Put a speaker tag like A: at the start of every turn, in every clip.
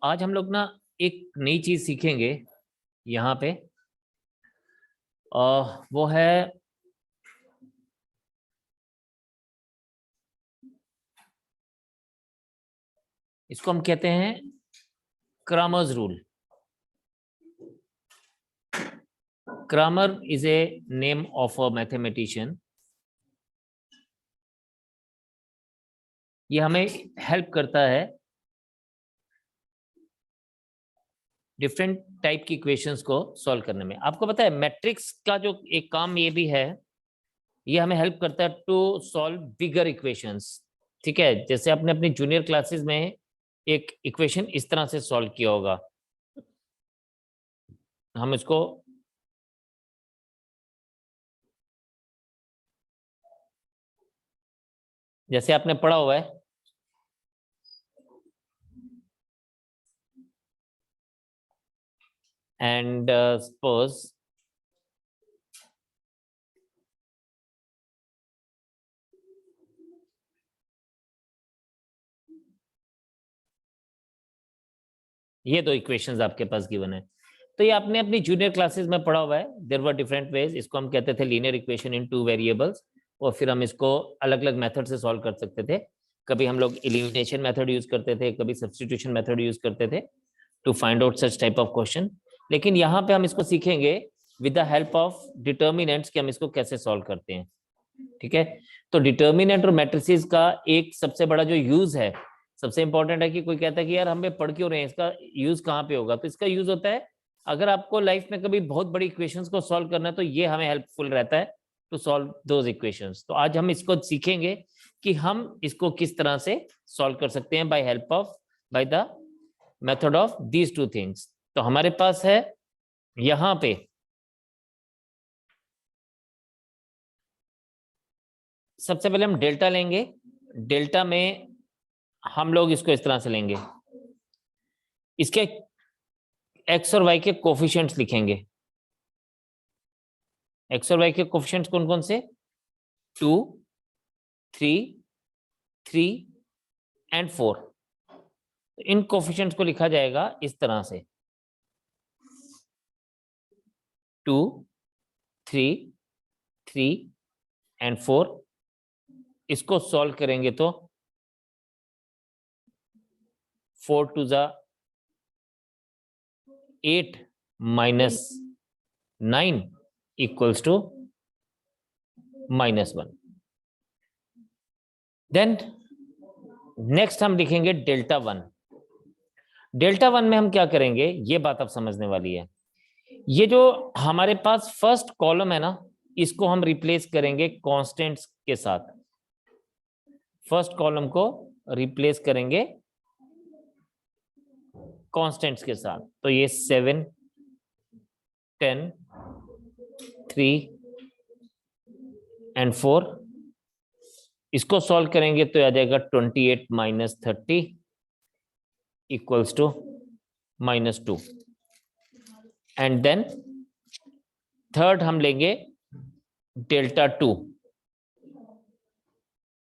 A: आज हम लोग ना एक नई चीज सीखेंगे यहाँ पे। वो है इसको हम कहते हैं Kramers rule. Cramer is a name of a mathematician. ये हमें हेल्प करता है डिफरेंट टाइप की इक्वेशंस को सॉल्व करने में। आपको पता है मैट्रिक्स का जो एक काम ये भी है, ये हमें हेल्प करता है टू सॉल्व बिगर इक्वेशंस। ठीक है, जैसे आपने अपनी जूनियर क्लासेस में एक इक्वेशन इस तरह से सॉल्व किया होगा। हम इसको जैसे आपने पढ़ा हुआ है एंड सपोज ये दो इक्वेशंस आपके पास गिवन है, तो ये आपने अपनी जूनियर क्लासेस में पढ़ा हुआ है। देयर वर डिफरेंट वेज, इसको हम कहते थे linear equation in two variables, और फिर हम इसको अलग अलग मेथड से सॉल्व कर सकते थे। कभी हम लोग एलिमिनेशन मेथड यूज करते थे, कभी सब्स्टिट्यूशन मेथड यूज करते थे to find out such type of question. लेकिन यहाँ पे हम इसको सीखेंगे with the help of determinants कि हम इसको कैसे सॉल्व करते हैं। ठीक है, तो डिटर्मिनेंट और मैट्रिसेस का एक सबसे बड़ा जो यूज है, सबसे इंपॉर्टेंट है कि कोई कहता है कि यार हमें पढ़ क्यों रहे हैं, इसका यूज कहाँ पे होगा। तो इसका यूज होता है अगर आपको लाइफ में कभी बहुत बड़ी इक्वेशंस को सॉल्व करना है, तो ये हमें हेल्पफुल रहता है टू सॉल्व दोज इक्वेशंस। तो आज हम इसको सीखेंगे कि हम इसको किस तरह से सॉल्व कर सकते हैं by the method of these two things. तो हमारे पास है यहां पे सबसे पहले हम डेल्टा लेंगे। डेल्टा में हम लोग इसको इस तरह से लेंगे, इसके एक्स और वाई के कोफिशिएंट्स लिखेंगे। एक्स और वाई के कोफिशिएंट्स कौन कौन से? 2, 3, 3 एंड 4। तो इन कोफिशिएंट्स को लिखा जाएगा इस तरह से 2, 3, 3 एंड 4। इसको सॉल्व करेंगे तो 4 टू ज़ा 8 minus 9 equals to -1। Then next हम लिखेंगे डेल्टा 1। डेल्टा 1 में हम क्या करेंगे, ये बात अब समझने वाली है। ये जो हमारे पास फर्स्ट कॉलम है ना, इसको हम रिप्लेस करेंगे कांस्टेंट्स के साथ। फर्स्ट कॉलम को रिप्लेस करेंगे कांस्टेंट्स के साथ। तो ये 7, 10, 3 एंड 4। इसको सॉल्व करेंगे तो आ जाएगा 28 minus 30 equals to -2। And then third हम लेंगे डेल्टा 2।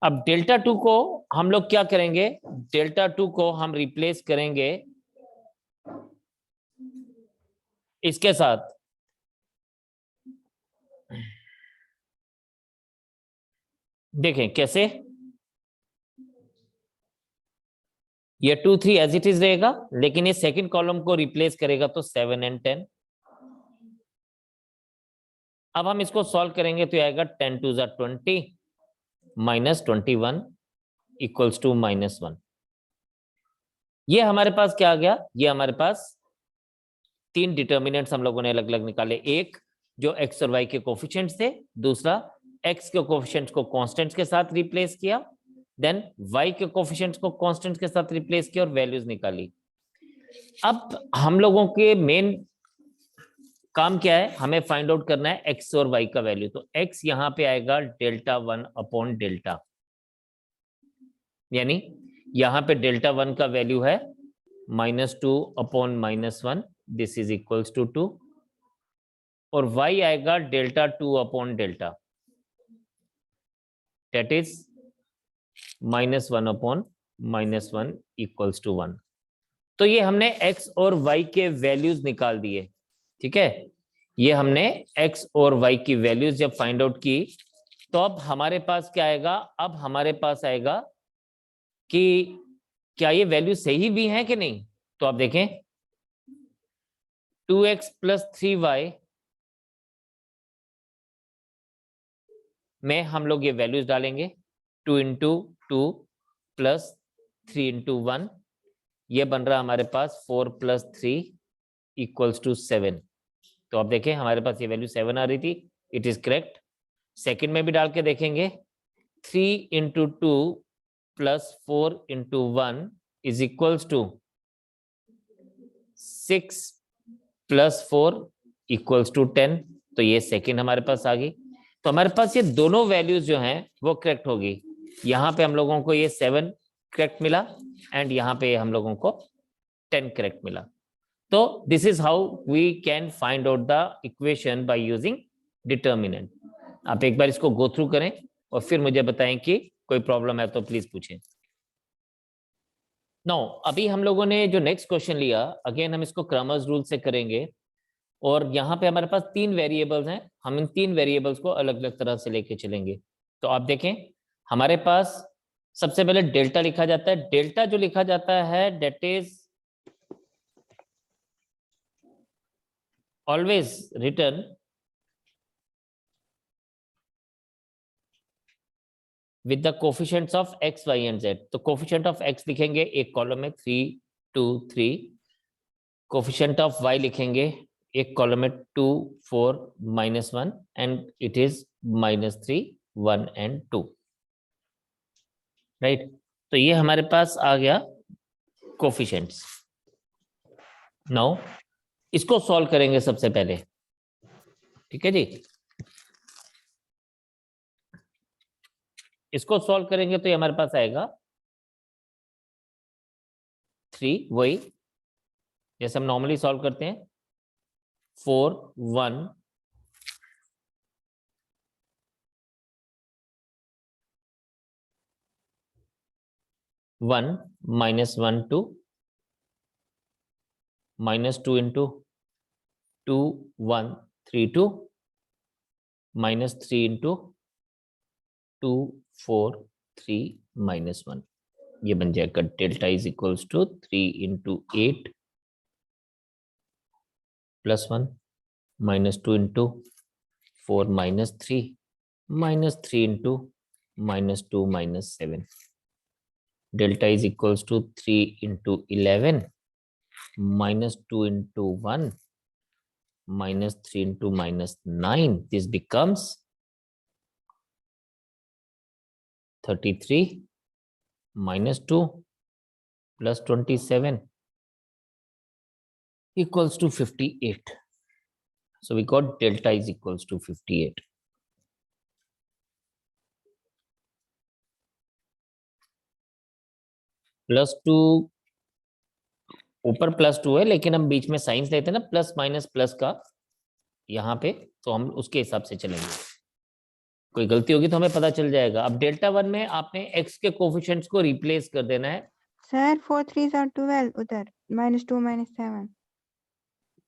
A: अब डेल्टा 2 को हम लोग क्या करेंगे, डेल्टा 2 को हम रिप्लेस करेंगे इसके साथ। देखें कैसे, ये 2, 3 एज इट इज रहेगा, लेकिन ये सेकंड कॉलम को रिप्लेस करेगा तो 7 एंड 10। अब हम इसको सॉल्व करेंगे तो आएगा 10 टू ज़ा 20 माइनस 21 इक्वल्स टू -1। ये हमारे पास क्या आ गया, ये हमारे पास 3 डिटर्मिनेंट्स हम लोगों ने अलग अलग निकाले। एक जो एक्स और वाई के कोफिशिएंट्स थे, दूसरा एक्स के कोफिशिएंट्स को कांस्टेंट्स के साथ रिप्लेस किया, देन वाई के कोफिशिएंट्स को कांस्टेंट्स के साथ रिप्लेस किया और वैल्यूज निकाली। अब हम लोगों के मेन काम क्या है, हमें फाइंड आउट करना है एक्स और वाई का वैल्यू। तो एक्स यहां पे आएगा डेल्टा 1 अपॉन डेल्टा, यानी यहां पे डेल्टा 1 का वैल्यू है -2 upon -1, this is equals to 2। और y आएगा delta 2 upon delta, that is -1 upon -1 equals to 1। तो ये हमने x और y के वैल्यूज निकाल दिए, ठीक है। ये हमने x और y की वैल्यूज जब फाइंड आउट की, तो अब हमारे पास क्या आएगा, अब हमारे पास आएगा कि क्या ये वैल्यू सही भी है कि नहीं। तो आप देखें 2x + 3y में हम लोग ये वैल्यूज डालेंगे, 2 × 2 + 3 × 1, ये बन रहा हमारे पास 4 + 3 = 7। तो आप देखें हमारे पास ये वैल्यू 7 आ रही थी, इट इज करेक्ट। सेकंड में भी डाल के देखेंगे, 3 × 2 + 4 × 1 = 6 + 4 = 10। तो ये सेकंड हमारे पास आ गई। तो हमारे पास ये दोनों वैल्यूज जो हैं वो करेक्ट होगी। यहाँ पे हम लोगों को ये 7 करेक्ट मिला एंड यहाँ पे हम लोगों को 10 करेक्ट मिला। तो this is how we can find out the equation by using determinant. आप एक बार इसको गो थ्रू करें और फिर मुझे बताएं कि कोई प्रॉब्लम है तो प्लीज पूछें। नो, अभी हम लोगों ने जो नेक्स्ट क्वेश्चन लिया, अगेन हम इसको क्रमर्स रूल से करेंगे। और यहाँ पे हमारे पास 3 वेरिएबल्स हैं, हम इन 3 वेरिएबल्स को अलग अलग तरह से लेके चलेंगे। तो आप देखें हमारे पास सबसे पहले डेल्टा लिखा जाता है। डेल्टा जो लिखा जाता है that is always return with the coefficients of x, y and z। तो कोफिशिएंट ऑफ x लिखेंगे एक कॉलम में 3 2 3, कोफिशिएंट ऑफ y लिखेंगे एक कॉलम में 2 4 -1 and it is -3 1 and 2, right. तो ये हमारे पास आ गया कोफिशिएंट्स। नाउ इसको सॉल्व करेंगे सबसे पहले, ठीक है जी। इसको सॉल्व करेंगे तो ये हमारे पास आएगा 3, वही जैसे हम नॉर्मली सॉल्व करते हैं, 4 1 1 -1 2 -2 × 2 1 3 2 -3 × 2 4 3 -1। ये बन जाएगा delta is equals to 3 × 8 +1 -2 × 4 -3 -3 × -2 -7। Delta is equals to 3 × 11 -2 × 1 -3 × -9. This becomes 33 -2 + 27 equals to 58. So we got delta is equals to 58. +2 ऊपर +2 है, लेकिन हम बीच में साइंस लेते हैं ना प्लस माइनस प्लस का यहाँ पे, तो हम उसके हिसाब से चलेंगे। कोई गलती होगी तो हमें पता चल जाएगा। अब डेल्टा 1 में आपने x के कोफिशिएंट्स को रिप्लेस कर देना है।
B: सर 4 3s are 12 उधर -2 -7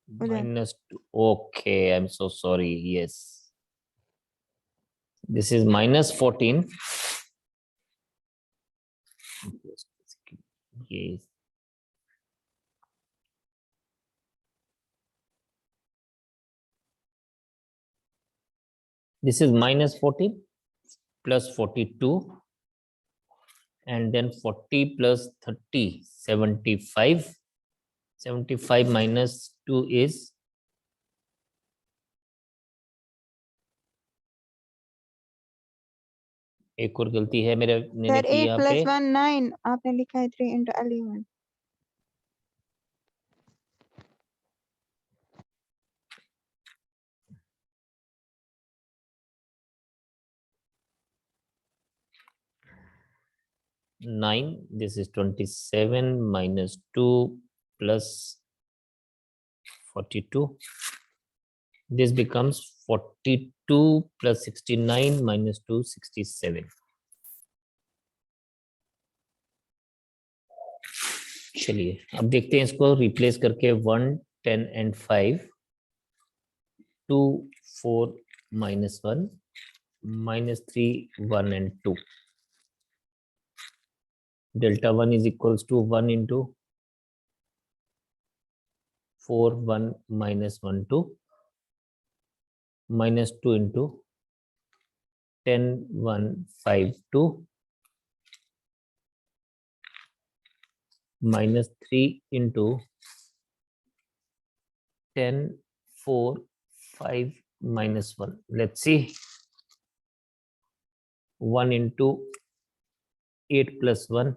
A: -2, okay, I'm so sorry, yes, this is -14, yes, this is -14 + 42 and then 40 + 30 75 75 -2 is एक और गलती है मेरे ने
B: सर
A: की
B: 8
A: यहाँ पे,
B: + 1 9 आपने लिखा है 3 × 11
A: 9, this is 27 -2 + 42, this becomes 42 + 69 -2 67. चलिए अब देखते हैं इसको रिप्लेस करके 1 10 and 5 2 4 -1 -3 1 and 2 delta 1 is equals to 1 into 4 1 -1 2 -2 into 10 1 5 2 -3 into 10 4 5 -1. Let's see. 1 into 8 plus 1,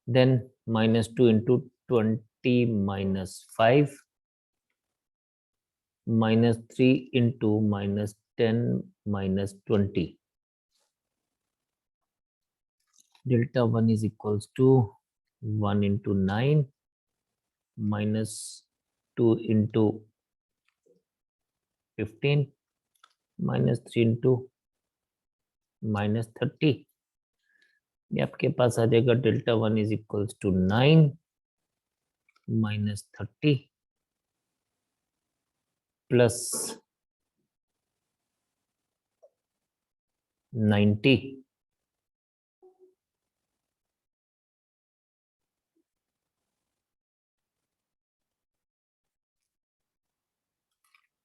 A: then -2 into 20 minus 5, -3 into -10 minus 20. Delta 1 is equals to 1 into 9 -2 into 15 -3 into -30. ये आपके पास आ जाएगा delta 1 is equals to 9 -30 plus 90.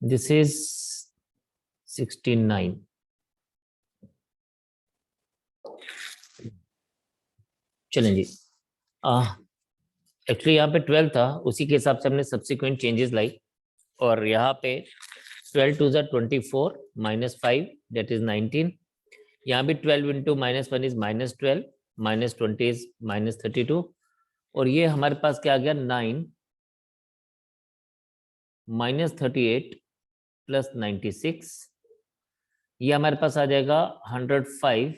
A: This is 69. चलें जी, actually यहाँ पे 12 था, उसी के हिसाब से हमने सब्सिक्वेंट चेंजेस लाई और यहाँ पे 12 टू 24 -5 दैट इज 19. यहाँ भी 12 इंटू -1 इज -12 -20 इज -32 और ये हमारे पास क्या आ गया 9 -38 प्लस 96. ये हमारे पास आ जाएगा 105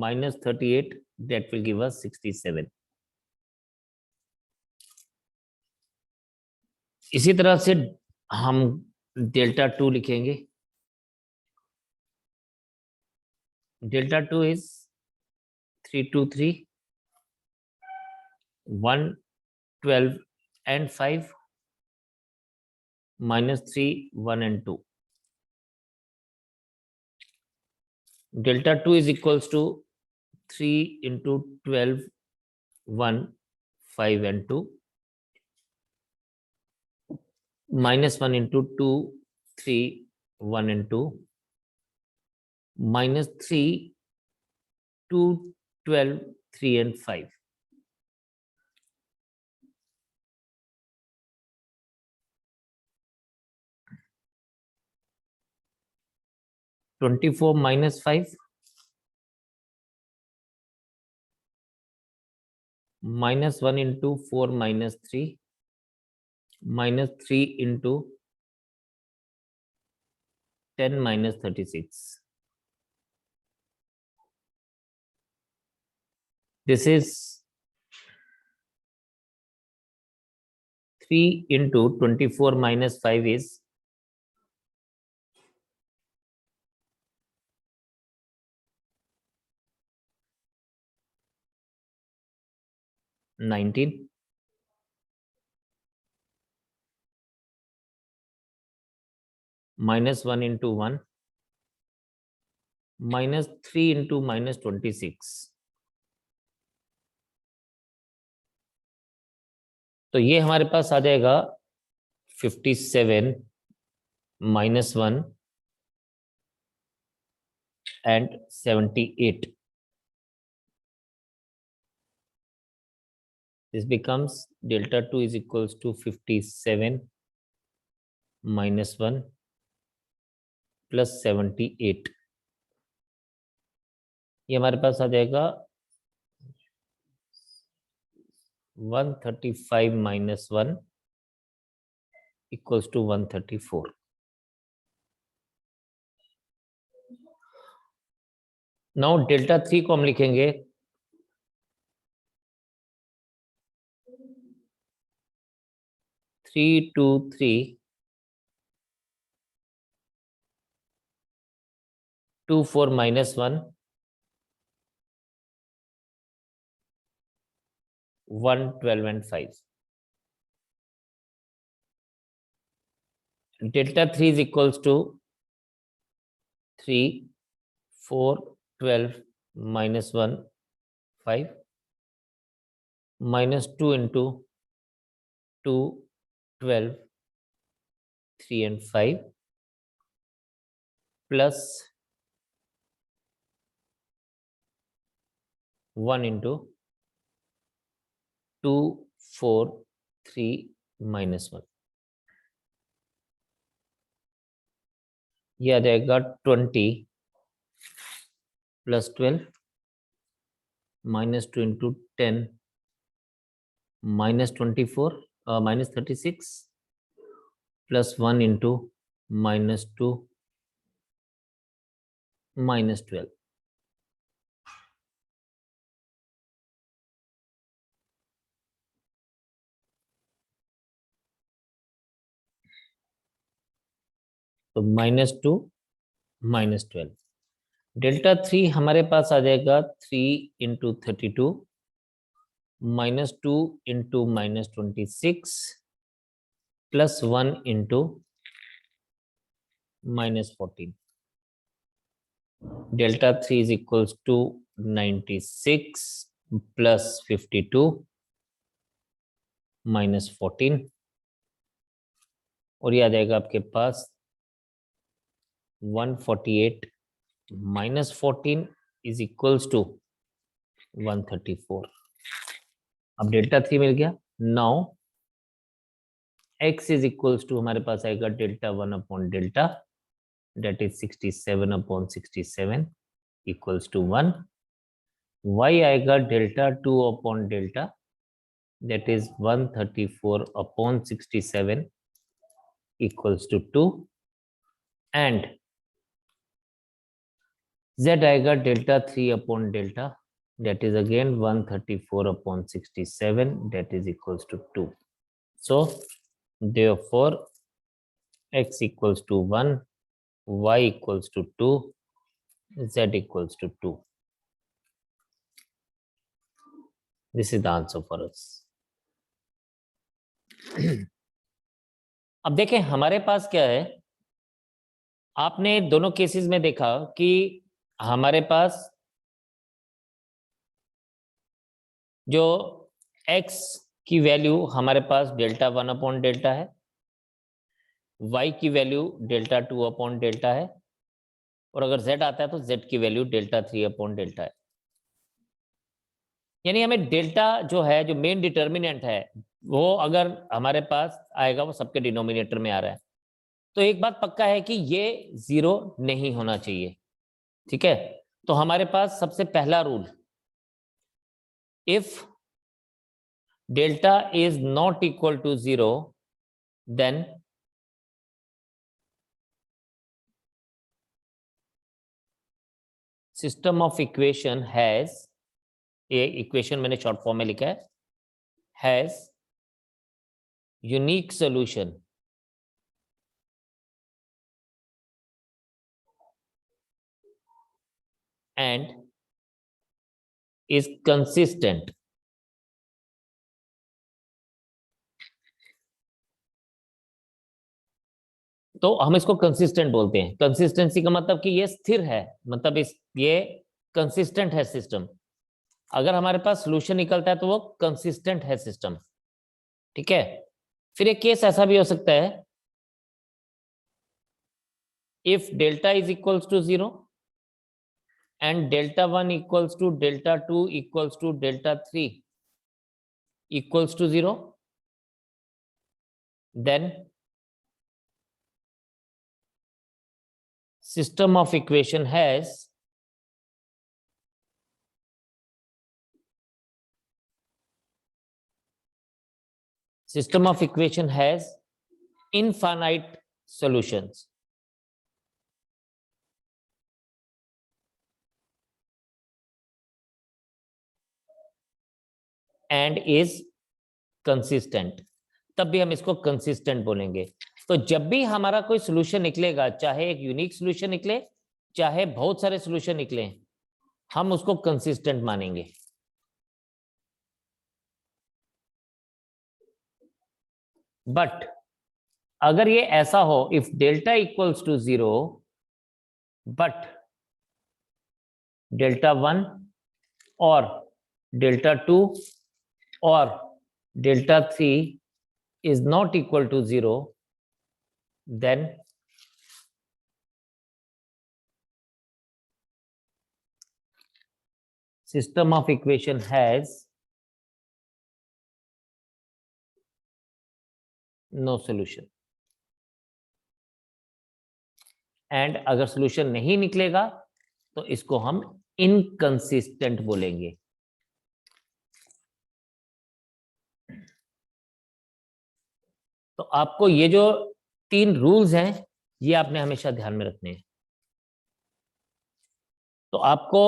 A: -38 दैट विल गिव अस 67. इसी तरह से हम डेल्टा 2 लिखेंगे. Delta 2 is 323 1 12 and 5 -3 1 and 2. Delta 2 is equals to 3 into 12 1 5 and 2 -1 into 2 3 1 and 2 -3 2 12 3 and 5. -24 -5 -1 into 4 -3 -3 into 10 -36. This is 3 into 24 minus 5 is 19. -1 into 1 -3 into -26. तो ये हमारे पास आ जाएगा 57 -1 and 78. This becomes delta 2 is equals to 57 -1 plus 78. ये हमारे पास आ जाएगा 135 -1 equals to 134. Now delta 3 को हम लिखेंगे 3 2 3 2 4 -1 1, 12 and 5. Delta 3 is equals to 3, 4, 12 minus 1, 5 minus 2 into 2, 12, 3 and 5 plus 1 into 2, 4, 3 minus 1. ये आ जाएगा 20 plus 12 minus 2 into 10 minus 24 minus 36 plus 1 into minus 2 minus 12. तो -2 -12. डेल्टा 3 हमारे पास आ जाएगा 3 into 32 -2 into -26 plus 1 into -14. Delta 3 is equals to 96 plus 52 -14 और ये आ जाएगा आपके पास 148 minus 14 is equals to 134. अब डेल्टा 3 मिल गया. Now x is equals to हमारे पास आएगा delta 1 upon delta that is 67 upon 67 equals to 1. y आएगा delta 2 upon delta that is 134 upon 67 equals to 2 and z आएगा delta 3 upon delta that is again 134 upon 67 that is equals to 2. So therefore x equals to 1, y equals to 2, z equals to 2. This is the answer for us. अब देखें हमारे पास क्या है. आपने दोनों cases में देखा कि हमारे पास जो x की वैल्यू हमारे पास डेल्टा 1 अपॉन डेल्टा है, y की वैल्यू डेल्टा 2 अपॉन डेल्टा है और अगर z आता है तो z की वैल्यू डेल्टा 3 अपॉन डेल्टा है. यानी हमें डेल्टा जो है, जो मेन डिटर्मिनेंट है, वो अगर हमारे पास आएगा वो सबके डिनोमिनेटर में आ रहा है. तो एक बात पक्का है कि ये 0 नहीं होना चाहिए. ठीक है. तो हमारे पास सबसे पहला rule, if delta is not equal to 0 then system of equation has, ये इक्वेशन मैंने शॉर्ट फॉर्म में लिखा है, has unique solution and is consistent. तो हम इसको कंसिस्टेंट बोलते हैं. कंसिस्टेंसी का मतलब कि ये स्थिर है, मतलब ये कंसिस्टेंट है सिस्टम. अगर हमारे पास सॉल्यूशन निकलता है तो वो कंसिस्टेंट है सिस्टम. ठीक है. फिर एक केस ऐसा भी हो सकता है, if delta is equals to 0 and delta 1 equals to delta 2 equals to delta 3 equals to 0, then system of equation has infinite solutions. And is consistent. तब भी हम इसको कंसिस्टेंट बोलेंगे. तो जब भी हमारा कोई सॉल्यूशन निकलेगा, चाहे एक यूनिक सॉल्यूशन निकले, चाहे बहुत सारे सॉल्यूशन निकले, हम उसको कंसिस्टेंट मानेंगे. बट अगर ये ऐसा हो, if delta equals to 0 but delta 1 और डेल्टा 2 और delta 3 is not equal to 0, then system of equation has no solution. And अगर सोल्यूशन नहीं निकलेगा तो इसको हम इनकंसिस्टेंट बोलेंगे। तो आपको ये जो 3 रूल्स हैं ये आपने हमेशा ध्यान में रखने हैं। तो आपको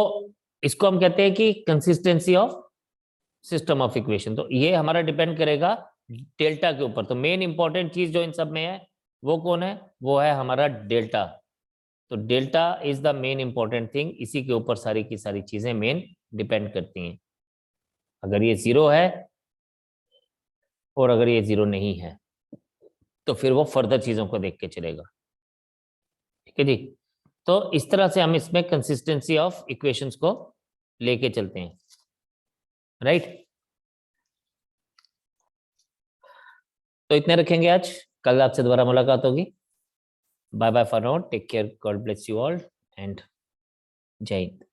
A: इसको हम कहते हैं कि consistency of system of equation. तो ये हमारा डिपेंड करेगा डेल्टा के ऊपर। तो मेन इंपॉर्टेंट चीज जो इन सब में है वो कौन है? वो है हमारा डेल्टा। तो delta is the main important thing, इसी के ऊपर सारी की सारी चीजें मेन डिपेंड करती हैं। अगर ये 0 है और अगर ये 0 नहीं है तो फिर वो फर्दर चीजों को देख के चलेगा। ठीक है जी। तो इस तरह से हम इसमें कंसिस्टेंसी ऑफ इक्वेशंस को लेके चलते हैं, राइट। तो इतने रखेंगे आज, कल आपसे दोबारा मुलाकात होगी। Bye bye for now, take care, God bless you all and जय हिंद।